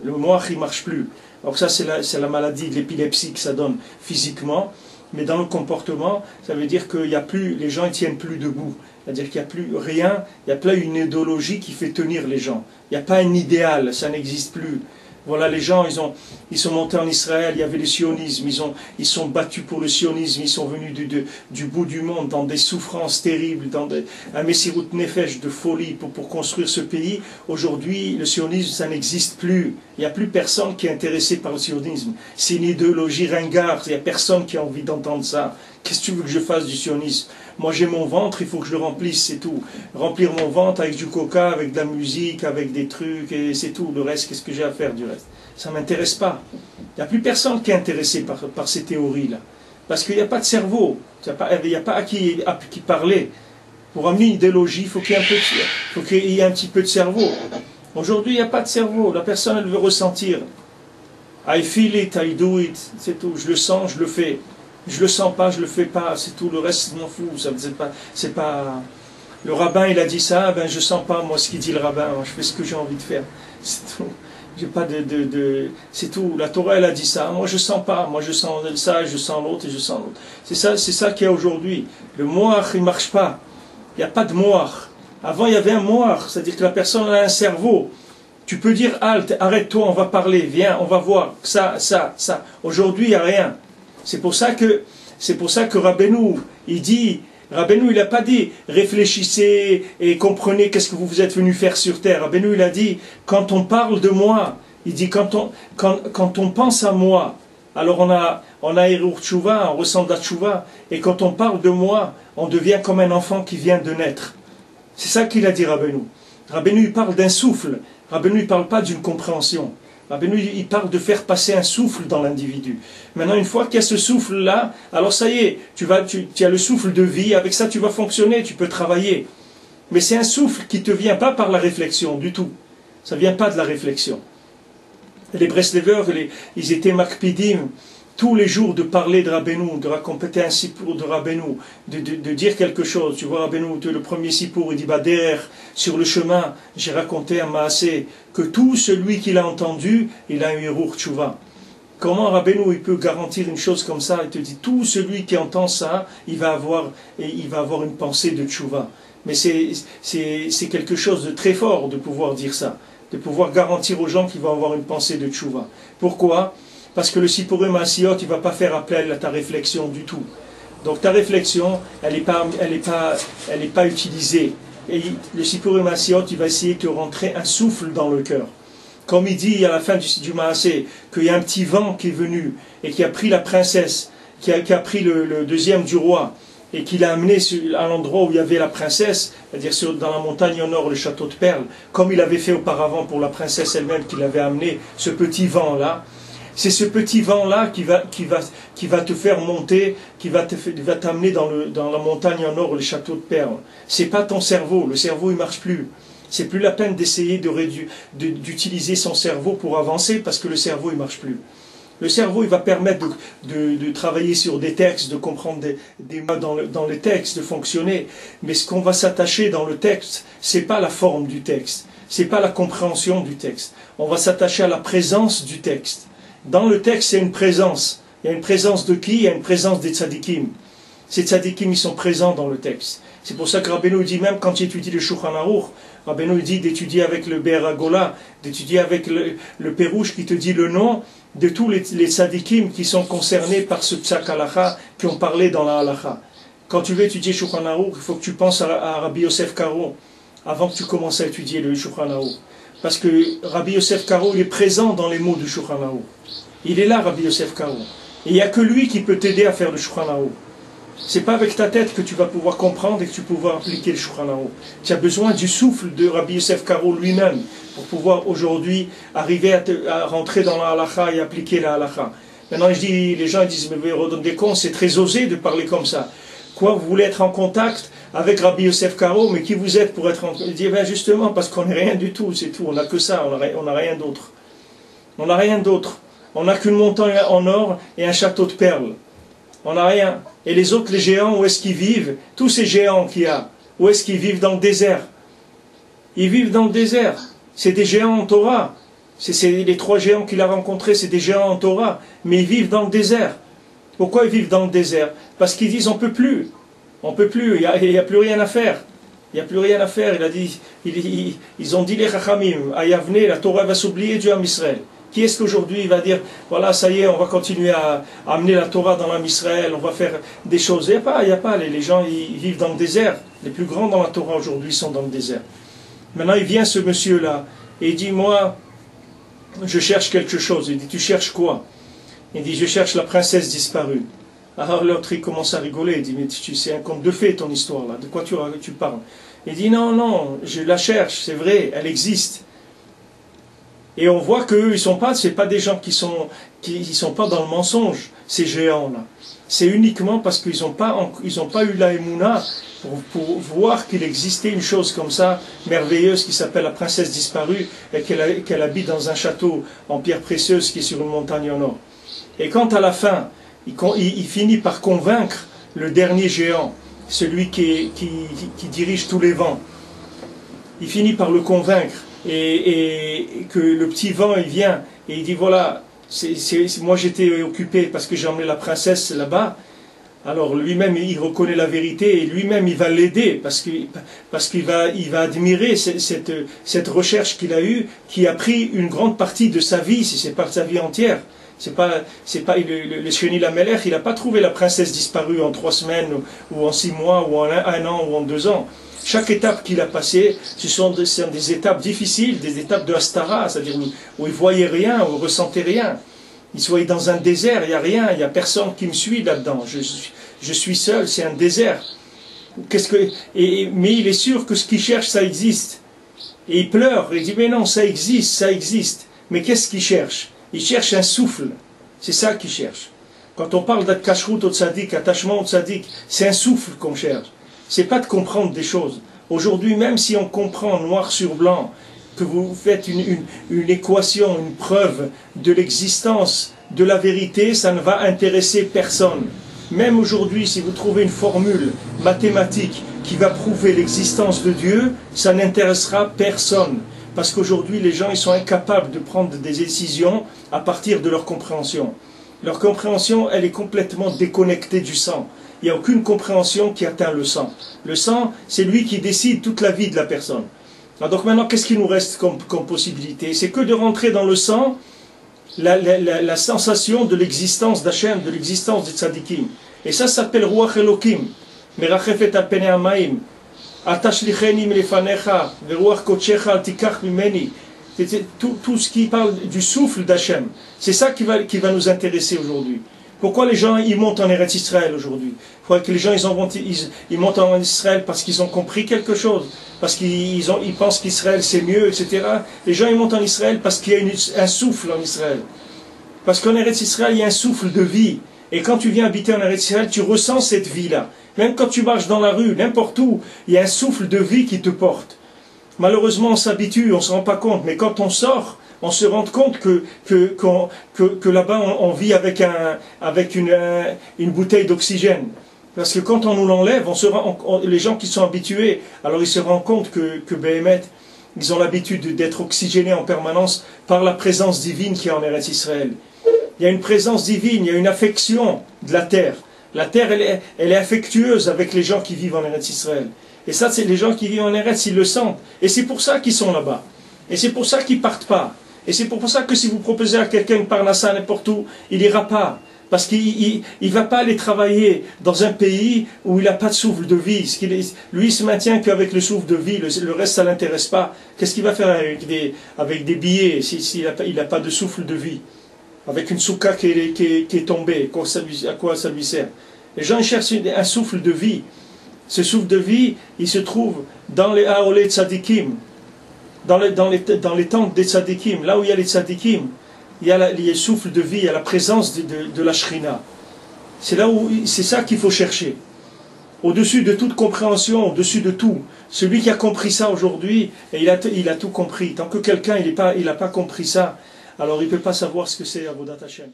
Le moach, il ne marche plus. Donc ça, c'est la maladie de l'épilepsie que ça donne physiquement. Mais dans le comportement, ça veut dire qu'il y a plus, les gens ne tiennent plus debout. C'est-à-dire qu'il n'y a plus rien, il n'y a pas une idéologie qui fait tenir les gens. Il n'y a pas un idéal, ça n'existe plus. Voilà, les gens, ils sont montés en Israël, il y avait le sionisme, ils sont battus pour le sionisme, ils sont venus du bout du monde dans des souffrances terribles, dans un messirut nefesh de folie pour construire ce pays. Aujourd'hui, le sionisme, ça n'existe plus. Il n'y a plus personne qui est intéressé par le sionisme. C'est une idéologie ringarde, il n'y a personne qui a envie d'entendre ça. Qu'est-ce que tu veux que je fasse du sionisme? Moi j'ai mon ventre, il faut que je le remplisse, c'est tout. Remplir mon ventre avec du coca, avec de la musique, avec des trucs, et c'est tout. Le reste, qu'est-ce que j'ai à faire du reste? Ça ne m'intéresse pas. Il n'y a plus personne qui est intéressé par ces théories-là. Parce qu'il n'y a pas de cerveau. Il n'y a pas à qui parler. Pour amener une idéologie, il faut qu'il y ait un petit peu de cerveau. Aujourd'hui, il n'y a pas de cerveau. La personne, elle veut ressentir. I feel it, I do it. C'est tout. Je le sens, je le fais. Je le sens pas, je le fais pas, c'est tout, le reste je m'en fous, c'est pas... Le rabbin il a dit ça, ben je sens pas moi ce qu'il dit le rabbin, je fais ce que j'ai envie de faire, c'est tout. J'ai pas c'est tout, la Torah elle a dit ça, moi je sens pas, moi je sens ça, je sens l'autre et je sens l'autre. C'est ça qu'il y a aujourd'hui. Le moach il marche pas, il n'y a pas de moach. Avant il y avait un moach, c'est-à-dire que la personne a un cerveau. Tu peux dire halte, arrête-toi, on va parler, viens, on va voir, ça. Aujourd'hui il n'y a rien. C'est pour ça que Rabbeinu, il n'a pas dit réfléchissez et comprenez qu'est-ce que vous êtes venu faire sur terre. Rabbeinu, il a dit quand on parle de moi, il dit quand on pense à moi, alors on a Hirur Tshuva, on ressent de la Tshuva, et quand on parle de moi, on devient comme un enfant qui vient de naître. C'est ça qu'il a dit Rabbeinu. Rabbeinu, il parle d'un souffle. Rabbeinu, il ne parle pas d'une compréhension. Rabbeinu, il parle de faire passer un souffle dans l'individu. Maintenant, une fois qu'il y a ce souffle-là, alors ça y est, tu as le souffle de vie, avec ça tu vas fonctionner, tu peux travailler. Mais c'est un souffle qui ne te vient pas par la réflexion du tout. Ça ne vient pas de la réflexion. Les Breslevers, ils étaient makpidim, tous les jours de parler de Rabbeinu, de raconter un sipour de Rabbeinu, de dire quelque chose. Tu vois, Rabbeinu, le premier sipour, il dit, bah derrière, sur le chemin, j'ai raconté un maasé, que tout celui qui l'a entendu, il a eu Hirur Tshuva. Comment Rabbeinu, il peut garantir une chose comme ça? Il te dit, tout celui qui entend ça, il va avoir une pensée de Tshuva. Mais c'est quelque chose de très fort de pouvoir dire ça, de pouvoir garantir aux gens qu'ils vont avoir une pensée de Tshuva. Pourquoi? Parce que le Sipurim Asiyot, il ne va pas faire appel à ta réflexion du tout. Donc ta réflexion, elle n'est pas utilisée. Et le Sipurim Asiyot, il va essayer de te rentrer un souffle dans le cœur. Comme il dit à la fin du Maasé, qu'il y a un petit vent qui est venu et qui a pris la princesse, qui a pris le deuxième du roi, et qui l'a amené à l'endroit où il y avait la princesse, c'est-à-dire dans la montagne au nord, le château de Perles, comme il avait fait auparavant pour la princesse elle-même, qui l'avait amené, ce petit vent-là. C'est ce petit vent-là qui va te faire monter, qui va t'amener dans la montagne en or, le château de Perles. C'est pas ton cerveau, le cerveau il marche plus. C'est plus la peine d'essayer d'utiliser son cerveau pour avancer parce que le cerveau il marche plus. Le cerveau il va permettre de travailler sur des textes, de comprendre des mots dans les textes, de fonctionner. Mais ce qu'on va s'attacher dans le texte, c'est pas la forme du texte, c'est pas la compréhension du texte. On va s'attacher à la présence du texte. Dans le texte, il y a une présence. Il y a une présence de qui? Il y a une présence des tzadikim. Ces tzadikim, ils sont présents dans le texte. C'est pour ça que Rabbeinu dit, même quand tu étudies le Shulchan Aruch, Rabbeinu dit d'étudier avec le Be'er Hagola, d'étudier avec le Pérouche qui te dit le nom de tous les tzadikim qui sont concernés par ce psak halacha, qui ont parlé dans la halacha. Quand tu veux étudier Shulchan Aruch, il faut que tu penses à Rabbi Yosef Karo, avant que tu commences à étudier le Shulchan Aruch. Parce que Rabbi Yosef Karo, il est présent dans les mots du Shulchan Aruch. Il est là, Rabbi Yosef Karo. Et il n'y a que lui qui peut t'aider à faire le Shulchan Aruch. C'est pas avec ta tête que tu vas pouvoir comprendre et que tu vas pouvoir appliquer le Shulchan Aruch. Tu as besoin du souffle de Rabbi Yosef Karo lui-même pour pouvoir aujourd'hui arriver à rentrer dans la halacha et appliquer la halacha. Maintenant, les gens disent, mais vous rendez compte, c'est très osé de parler comme ça. Quoi, vous voulez être en contact avec Rabbi Yosef Karo, mais qui vous êtes pour être en contact? Il dit, ben justement, parce qu'on n'est rien du tout, c'est tout, on n'a que ça, on n'a rien d'autre. On n'a rien d'autre. On n'a qu'une montagne en or et un château de perles. On n'a rien. Et les autres, les géants, où est-ce qu'ils vivent? Tous ces géants qu'il y a, où est-ce qu'ils vivent? Dans le désert. Ils vivent dans le désert. C'est des géants en Torah. Les 3 géants qu'il a rencontrés, c'est des géants en Torah, mais ils vivent dans le désert. Pourquoi ils vivent dans le désert? Parce qu'ils disent on peut plus, il n'y a plus rien à faire. Il n'y a plus rien à faire. Ils ont dit les Chachamim, à Yavne, la Torah va s'oublier du Ham Israël. Qui est-ce qu'aujourd'hui va dire, voilà, ça y est, on va continuer à amener la Torah dans l'Am Israël, on va faire des choses. Il n'y a pas, les gens ils vivent dans le désert. Les plus grands dans la Torah aujourd'hui sont dans le désert. Maintenant, il vient ce monsieur-là, et il dit, moi, je cherche quelque chose. Il dit, tu cherches quoi? Il dit, je cherche la princesse disparue. Alors l'autre, il commence à rigoler. Il dit, mais c'est un conte de fées ton histoire, là. De quoi tu parles? Il dit, non, je la cherche, c'est vrai, elle existe. Et on voit qu'eux, c'est pas des gens qui sont pas dans le mensonge, ces géants-là. C'est uniquement parce qu'ils n'ont pas eu la émouna pour voir qu'il existait une chose comme ça, merveilleuse, qui s'appelle la princesse disparue, et qu'elle habite dans un château en pierre précieuse qui est sur une montagne en or. Et quand à la fin, il finit par convaincre le dernier géant, celui qui dirige tous les vents, il finit par le convaincre, et que le petit vent il vient et il dit voilà, moi j'étais occupé parce que j'ai emmené la princesse là-bas. Alors lui-même il reconnaît la vérité et lui-même il va l'aider parce qu'il va admirer cette recherche qu'il a eue, qui a pris une grande partie de sa vie, si c'est pas sa vie entière. C'est pas le Sheni Lamelech, il n'a pas trouvé la princesse disparue en 3 semaines ou en 6 mois ou en 1 an ou en 2 ans. Chaque étape qu'il a passée, ce sont des étapes difficiles, des étapes de Hastara, c'est-à-dire où il ne voyait rien, où il ne ressentait rien. Il se voyait dans un désert, il n'y a rien, il n'y a personne qui me suit là-dedans. Je suis seul, c'est un désert. Mais il est sûr que ce qu'il cherche, ça existe. Et il pleure, il dit mais non, ça existe. Mais qu'est-ce qu'il cherche? Il cherche un souffle. C'est ça qu'il cherche. Quand on parle d'attachement au tzaddik, c'est un souffle qu'on cherche. C'est pas de comprendre des choses. Aujourd'hui, même si on comprend noir sur blanc, que vous faites une équation, une preuve de l'existence de la vérité, ça ne va intéresser personne. Même aujourd'hui, si vous trouvez une formule mathématique qui va prouver l'existence de Dieu, ça n'intéressera personne. Parce qu'aujourd'hui, les gens ils sont incapables de prendre des décisions à partir de leur compréhension. Leur compréhension, elle est complètement déconnectée du sang. Il n'y a aucune compréhension qui atteint le sang. Le sang, c'est lui qui décide toute la vie de la personne. Alors donc maintenant, qu'est-ce qui nous reste comme possibilité? C'est que de rentrer dans le sang la sensation de l'existence d'Hachem, de l'existence des tzadikim. Et ça s'appelle Ruach Elokim. Merachefet al penei hamayim. Atashlicheni milefanecha, veruach kodshecha al tikach mimeni. Tout ce qui parle du souffle d'Hachem. C'est ça qui va nous intéresser aujourd'hui. Pourquoi les gens ils montent en Eretz Israël aujourd'hui? Il faudrait que les gens ils montent en Israël parce qu'ils ont compris quelque chose, parce qu'ils pensent qu'Israël c'est mieux, etc. Les gens ils montent en Israël parce qu'il y a un souffle en Israël. Parce qu'en Eretz Israël il y a un souffle de vie. Et quand tu viens habiter en Eretz Israël, tu ressens cette vie-là. Même quand tu marches dans la rue, n'importe où, il y a un souffle de vie qui te porte. Malheureusement on s'habitue, on ne se rend pas compte, mais quand on sort, on se rend compte que là-bas on vit avec une bouteille d'oxygène. Parce que quand on nous l'enlève, les gens qui sont habitués, alors ils se rendent compte que Béhémet, ils ont l'habitude d'être oxygénés en permanence par la présence divine qui est en Eretz Israël. Il y a une présence divine, il y a une affection de la terre. La terre, elle est affectueuse avec les gens qui vivent en Eretz Israël. Et ça, c'est les gens qui vivent en Eretz, ils le sentent. Et c'est pour ça qu'ils sont là-bas. Et c'est pour ça qu'ils ne partent pas. Et c'est pour ça que si vous proposez à quelqu'un de Parnassa n'importe où, il n'ira pas. Parce qu'il ne va pas aller travailler dans un pays où il n'a pas de souffle de vie. Lui, il se maintient qu'avec le souffle de vie, le reste, ça ne l'intéresse pas. Qu'est-ce qu'il va faire avec des billets s'il n'a pas de souffle de vie? Avec une soukha qui est tombée, à quoi ça lui sert? Les gens cherchent un souffle de vie. Ce souffle de vie, il se trouve dans les Aolé Tzadikim, dans les tentes des Tzadikim, là où il y a les Tzadikim, il y a le souffle de vie, il y a la présence de la Shrina. C'est ça qu'il faut chercher. Au-dessus de toute compréhension, au-dessus de tout. Celui qui a compris ça aujourd'hui, il a tout compris. Tant que quelqu'un il n'a pas compris ça, alors il ne peut pas savoir ce que c'est Avodat Hashem.